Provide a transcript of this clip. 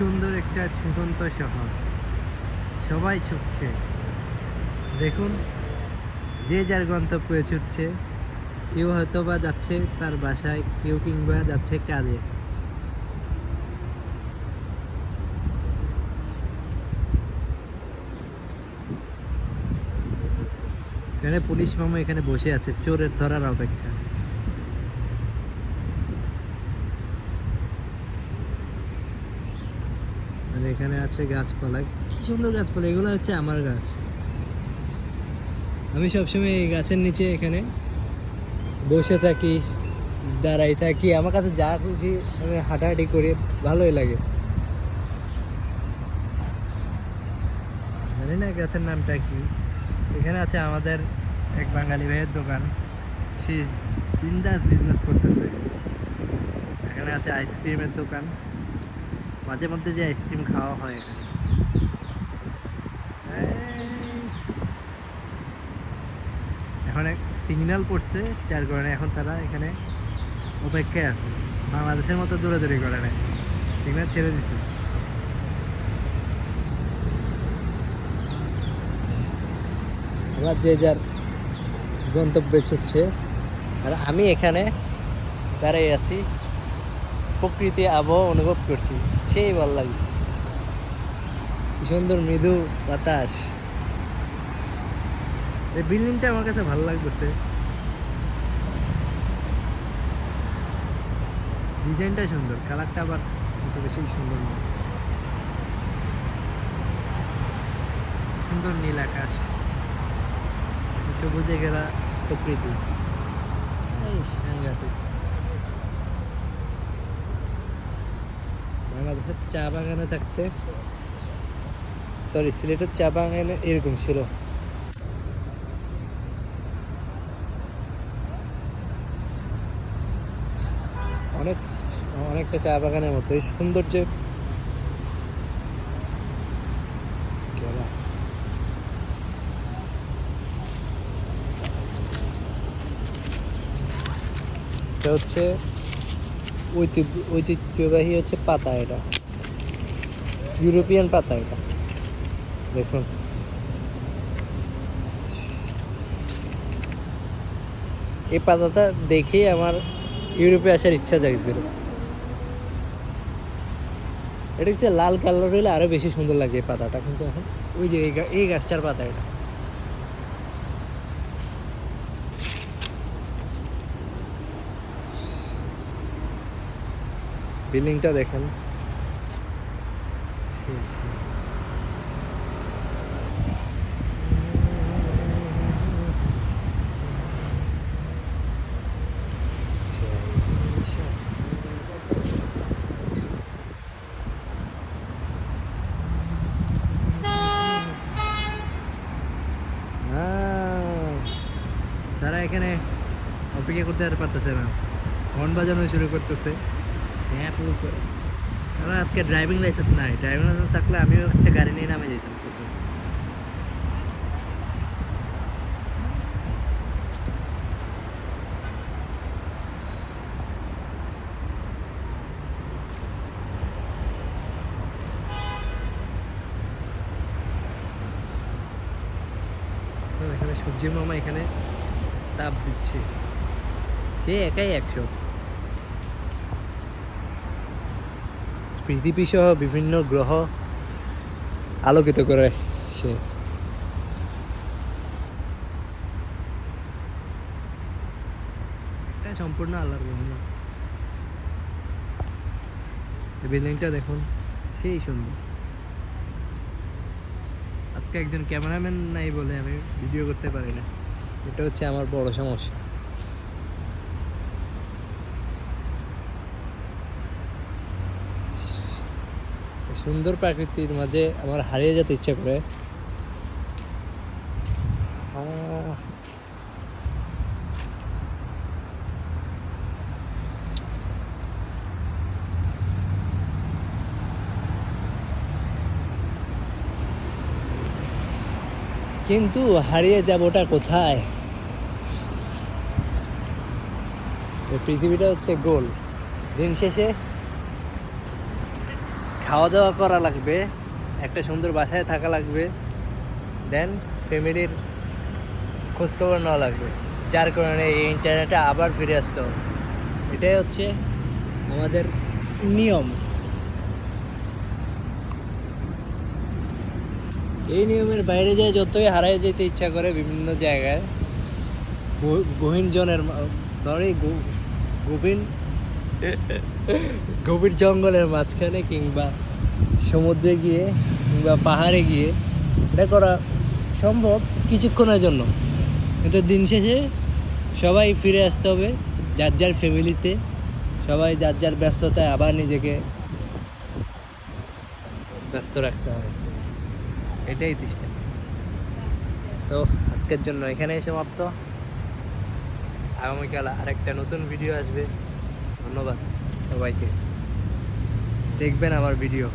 সুন্দর একটা ছুটন্ত শহর, সবাই ছুটছে। দেখুন, যে যার গন্তব্যে ছুটছে। কেউ হয়তো বা যাচ্ছে তার বাসায়, কেউ কিংবা যাচ্ছে কাজে। এখানে পুলিশ মামা এখানে বসে আছে চোরের ধরার অপেক্ষা। আর এখানে আছে গাছপালা, কি সুন্দর গাছপালা, এগুলো হচ্ছে আমার গাছ। আমি সবসময় এই গাছের নিচে এখানে বসে থাকি, দাঁড়াই থাকি, আমার কাছে যা খুশি আমি হাঁটাহাঁটি করি, ভালোই লাগে। জানি না গাছের নামটা কি। এখানে আছে আমাদের এক বাঙালি ভাইয়ের দোকান, সে বিন্দাস বিজনেস করতেছে। এখানে আছে আইসক্রিমের দোকান, মাঝে মধ্যে যে আইসক্রিম খাওয়া হয় এখানে। এখন সিগন্যাল পড়ছে, যার কারণে এখন তারা এখানে অপেক্ষায় আছে। বাংলাদেশের মতো দৌড়াদৌড়ি করে নেয়, সিগন্যাল ছেড়ে দিছে। আবার যে যার গন্তব্যে ছুটছে, আর আমি এখানে দাঁড়িয়ে আছি, প্রকৃতি আবহাওয়া অনুভব করছি, সেই ভালো লাগছে। কি সুন্দর মৃদু বাতাস। এই বিল্ডিংটা আমার কাছে ভালো লাগতেছে, ডিজাইনটা সুন্দর, কালারটা আবার একটু বেশি সুন্দর না। সুন্দর নীল আকাশ, সবুজে ঘেরা প্রকৃতি, এই সাংঘাতিক। বাংলাদেশের চা বাগানে থাকতে, সরি সিলেটের চা বাগানে এরকম ছিল। অনেক অনেকটা চা বাগানের মতো এই সৌন্দর্যে ঘেরা। এটা হচ্ছে ঐতিহ্যবাহী হচ্ছে পাতা, এটা ইউরোপিয়ান পাতা। এটা দেখুন, এই পাতাটা দেখেই আমার ইউরোপে আসার ইচ্ছা জাগছিল। এটা হচ্ছে লাল কালার হলে আরো বেশি সুন্দর লাগে এই পাতাটা, কিন্তু এখন ওই যে এই গাছটার পাতা এটা। বিল্ডিংটা দেখেন, তারা এখানে অপেক্ষা করতে আর পারতেছে না, হর্ন বাজানো শুরু করতেছে। হ্যাঁ, আমার আজকে ড্রাইভিং লাইসেন্স নাই, ড্রাইভিং লাইসেন্স থাকলে আমিও একটা গাড়ি নিয়ে নামে যেতাম কিছু। এখানে সূর্যের মামা এখানে তাপ দিচ্ছে, সে একাই 100। পৃথিবী সহ বিভিন্ন গ্রহ আলোকিত করে সে। এটা সম্পূর্ণ আল্লাহর রহমত। বিল্ডিংটা দেখুন, সেই সুন্দর। আজকে একজন ক্যামেরাম্যান নাই বলে আমি ভিডিও করতে পারি না, এটা হচ্ছে আমার বড় সমস্যা। সুন্দর প্রাকৃতির মাঝে আমার হারিয়ে যেতে ইচ্ছা করে। কিন্তু হারিয়ে যাবোটা কোথায়? পৃথিবীটা হচ্ছে গোল, দিন শেষে খাওয়া দাওয়া করা লাগবে, একটা সুন্দর বাসায় থাকা লাগবে, দেন ফ্যামিলির খোঁজখবর নেওয়া লাগবে, যার কারণে এই ইন্টারনেটে আবার ফিরে আসতে হবে। এটাই হচ্ছে আমাদের নিয়ম। এই নিয়মের বাইরে যায় যতই হারায় যেতে ইচ্ছা করে বিভিন্ন জায়গায়, গহীন জনের সরি গভীর গভীর জঙ্গলের মাঝখানে কিংবা সমুদ্রে গিয়ে কিংবা পাহাড়ে গিয়ে এটা করা সম্ভব কিছুক্ষণের জন্য, কিন্তু দিন শেষে সবাই ফিরে আসতে হবে যার যার ফ্যামিলিতে, সবাই যার যার ব্যস্ততায় আবার নিজেকে ব্যস্ত রাখতে হবে। এটাই সিস্টেম। তো আজকের জন্য এখানেই সমাপ্ত। আগামীকাল আরেকটা নতুন ভিডিও আসবে। ধন্যবাদ সবাইকে, দেখবেন আমার ভিডিও।